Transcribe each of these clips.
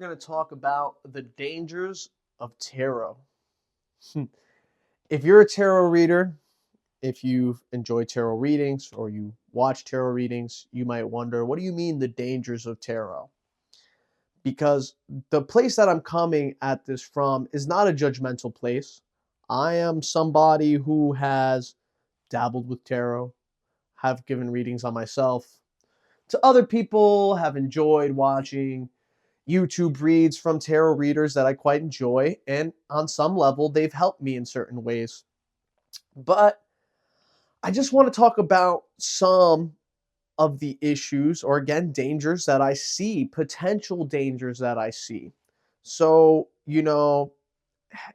going to talk about the dangers of tarot. If you're a tarot reader, if you enjoy tarot readings or you watch tarot readings, you might wonder, what do you mean the dangers of tarot? Because the place that I'm coming at this from is not a judgmental place. I am somebody who has dabbled with tarot, have given readings on myself. To other people, have enjoyed watching YouTube reads from tarot readers that I quite enjoy, and on some level, they've helped me in certain ways. But I just want to talk about some of the issues, or again, dangers that I see, potential dangers that I see. So,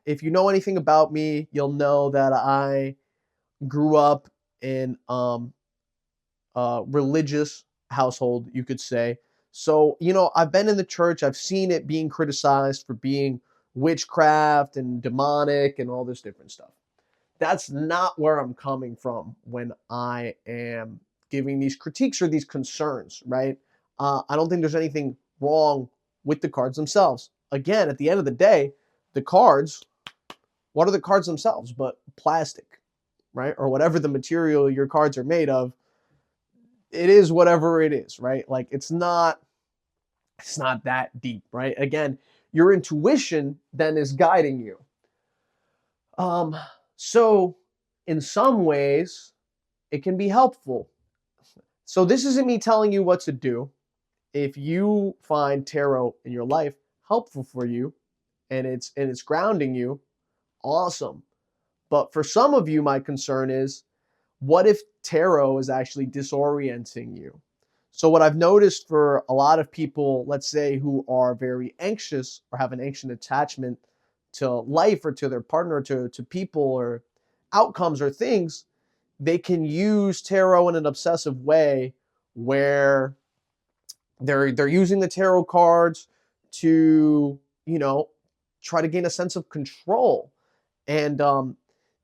if you know anything about me, you'll know that I grew up in a religious household, you could say. So, I've been in the church, I've seen it being criticized for being witchcraft and demonic and all this different stuff. That's not where I'm coming from when I am giving these critiques or these concerns, right? I don't think there's anything wrong with the cards themselves. Again, at the end of the day, the cards, what are the cards themselves but plastic, right? Or whatever the material your cards are made of, it is whatever it is, right? Like it's not that deep, right? Again, your intuition then is guiding you. Um, so in some ways, it can be helpful. So this isn't me telling you what to do. If you find tarot in your life helpful for you and it's grounding you, awesome. But for some of you, my concern is, what if tarot is actually disorienting you? So what I've noticed for a lot of people, let's say, who are very anxious or have an anxious attachment to life or to their partner, to people or outcomes or things, they can use tarot in an obsessive way where they're using the tarot cards to, try to gain a sense of control. And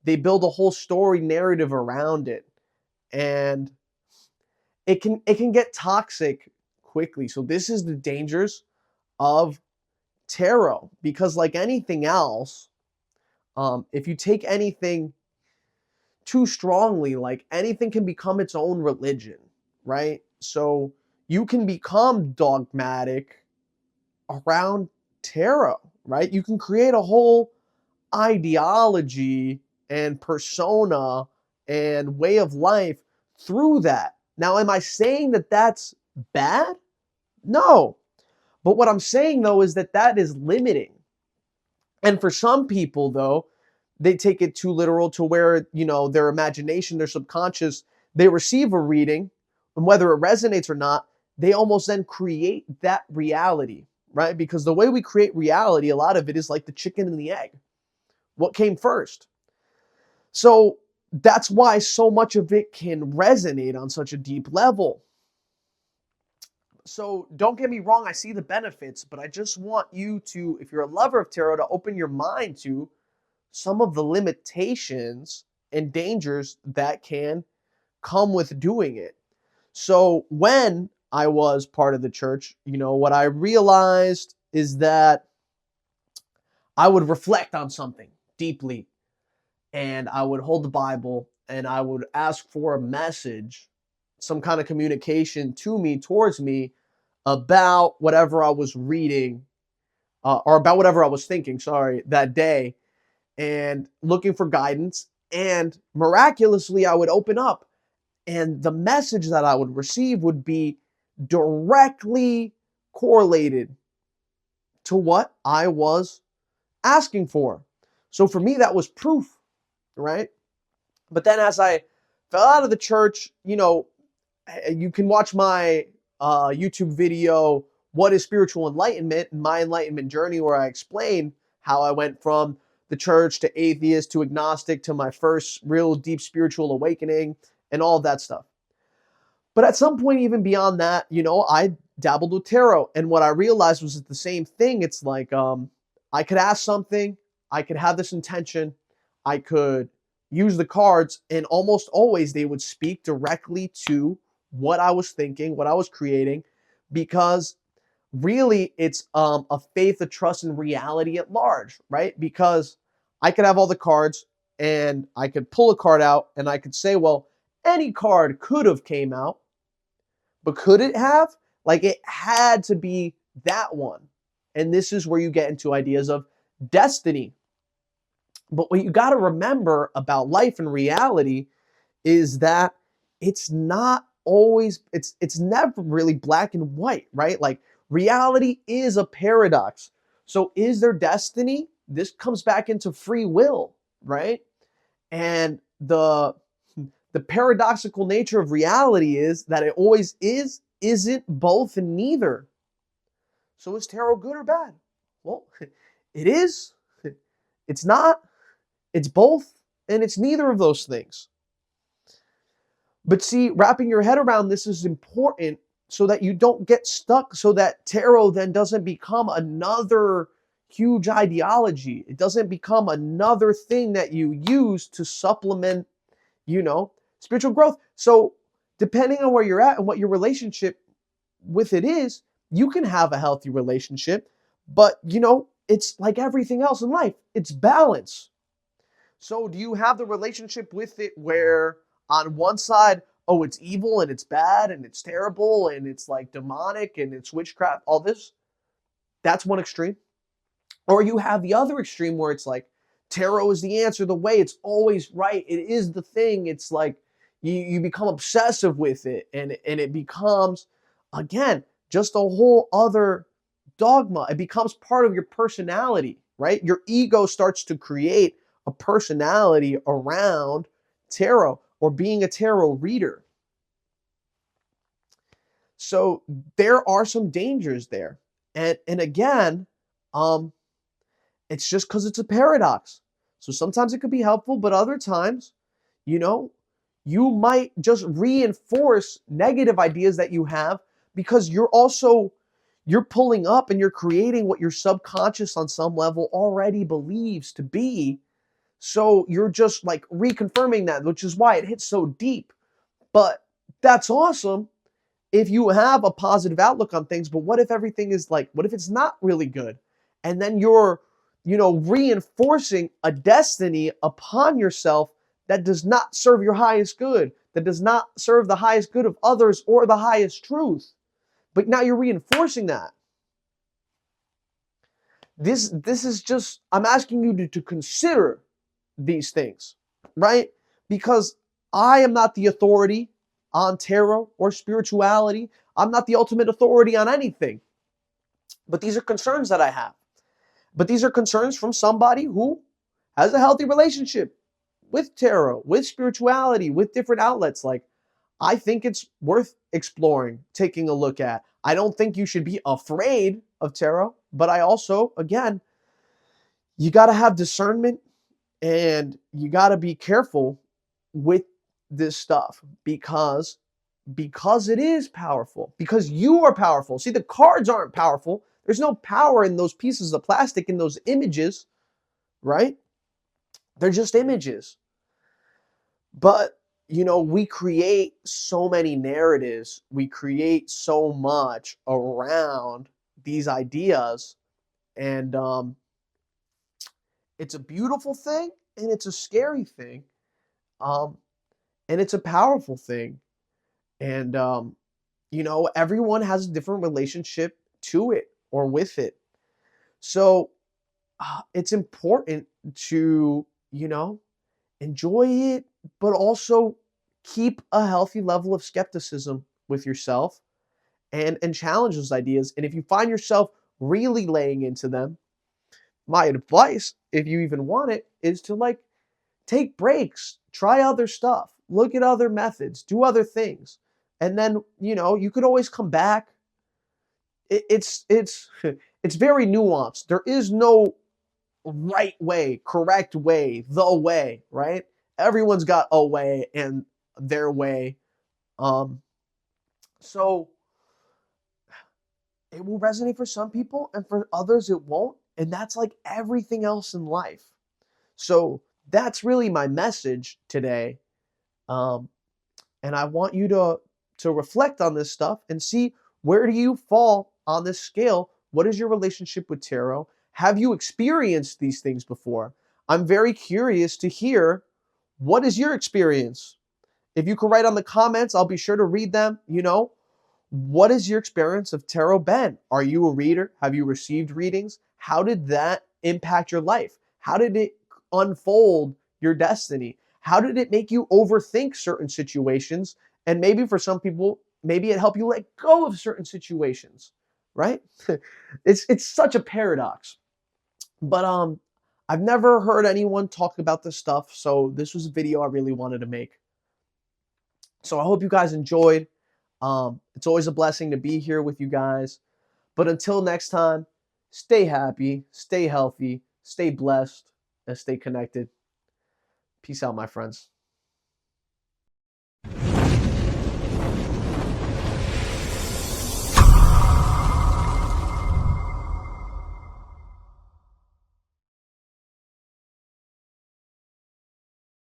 they build a whole story narrative around it. And it can get toxic quickly. So this is the dangers of tarot, because like anything else, if you take anything too strongly, like anything can become its own religion, right? So you can become dogmatic around tarot, right? You can create a whole ideology and persona and way of life through that. Now, am I saying that that's bad? No. But what I'm saying, though, is that that is limiting. And for some people, though, they take it too literal to where, their imagination, their subconscious, they receive a reading, and whether it resonates or not, they almost then create that reality, right? Because the way we create reality, a lot of it is like the chicken and the egg. What came first? So that's why so much of it can resonate on such a deep level. So don't get me wrong, I see the benefits, but I just want you to, if you're a lover of tarot, to open your mind to some of the limitations and dangers that can come with doing it. So when I was part of the church, what I realized is that I would reflect on something deeply, and I would hold the Bible and I would ask for a message, some kind of communication to me, towards me, about whatever I was reading, or about whatever I was thinking, sorry, that day, and looking for guidance. And miraculously, I would open up, and the message that I would receive would be directly correlated to what I was asking for. So for me, that was proof, right? But then as I fell out of the church, you can watch my YouTube video, What is Spiritual Enlightenment? And my enlightenment journey, where I explain how I went from the church to atheist to agnostic to my first real deep spiritual awakening and all of that stuff. But at some point, even beyond that, I dabbled with tarot. And what I realized was the same thing. It's like I could ask something, I could have this intention, I could use the cards, and almost always they would speak directly to what I was thinking, what I was creating, because really it's a faith, a trust in reality at large, right? Because I could have all the cards and I could pull a card out and I could say, well, any card could have came out, but could it have? Like it had to be that one. And this is where you get into ideas of destiny. But what you got to remember about life and reality is that it's not always it's never really black and white, right? Like reality is a paradox. So is there destiny? This comes back into free will, right? And the paradoxical nature of reality is that it always isn't both and neither. So is tarot good or bad? Well, it is. It's not. It's both, and it's neither of those things. But see, wrapping your head around this is important so that you don't get stuck, so that tarot then doesn't become another huge ideology. It doesn't become another thing that you use to supplement, spiritual growth. So, depending on where you're at and what your relationship with it is, you can have a healthy relationship, but it's like everything else in life, it's balance. So, do you have the relationship with it where on one side, oh, it's evil and it's bad and it's terrible and it's like demonic and it's witchcraft, all this? That's one extreme. Or you have the other extreme where it's like tarot is the answer, the way, it's always right. It is the thing. It's like you become obsessive with it and it becomes, again, just a whole other dogma. It becomes part of your personality, right? Your ego starts to create a personality around tarot or being a tarot reader. So there are some dangers there. And again, it's just because it's a paradox. So sometimes it could be helpful, but other times, you might just reinforce negative ideas that you have because you're pulling up and you're creating what your subconscious on some level already believes to be. So you're just like reconfirming that, which is why it hits so deep. But that's awesome if you have a positive outlook on things. But what if everything is like, what if it's not really good? And then you're, reinforcing a destiny upon yourself that does not serve your highest good, that does not serve the highest good of others or the highest truth. But now you're reinforcing that. This is just, I'm asking you to consider these things, right? Because I am not the authority on tarot or spirituality. I'm not the ultimate authority on anything. But these are concerns that I have. But these are concerns from somebody who has a healthy relationship with tarot, with spirituality, with different outlets. Like, I think it's worth exploring, taking a look at. I don't think you should be afraid of tarot, but I also, again, you got to have discernment and you got to be careful with this stuff because it is powerful, because you are powerful. See, the cards aren't powerful. There's no power in those pieces of plastic, in those images, right? They're just images. But, we create so many narratives. We create so much around these ideas. And it's a beautiful thing and it's a scary thing. And it's a powerful thing. And, everyone has a different relationship to it or with it. So it's important to, enjoy it, but also keep a healthy level of skepticism with yourself and challenge those ideas. And if you find yourself really laying into them, my advice, if you even want it, is to like take breaks, try other stuff, look at other methods, do other things. And then, you could always come back. It's it's very nuanced. There is no right way, correct way, the way, right? Everyone's got a way and their way. So it will resonate for some people and for others it won't. And that's like everything else in life. So that's really my message today. And I want you to reflect on this stuff and see, where do you fall on this scale, what is your relationship with tarot? Have you experienced these things before? I'm very curious to hear, what is your experience? If you can write on the comments, I'll be sure to read them. What is your experience of tarot been? Are you a reader? Have you received readings? How did that impact your life? How did it unfold your destiny? How did it make you overthink certain situations? And maybe for some people, maybe it helped you let go of certain situations, right? It's such a paradox. But I've never heard anyone talk about this stuff, so this was a video I really wanted to make. So I hope you guys enjoyed. It's always a blessing to be here with you guys. But until next time, stay happy, stay healthy, stay blessed, and stay connected. Peace out, my friends.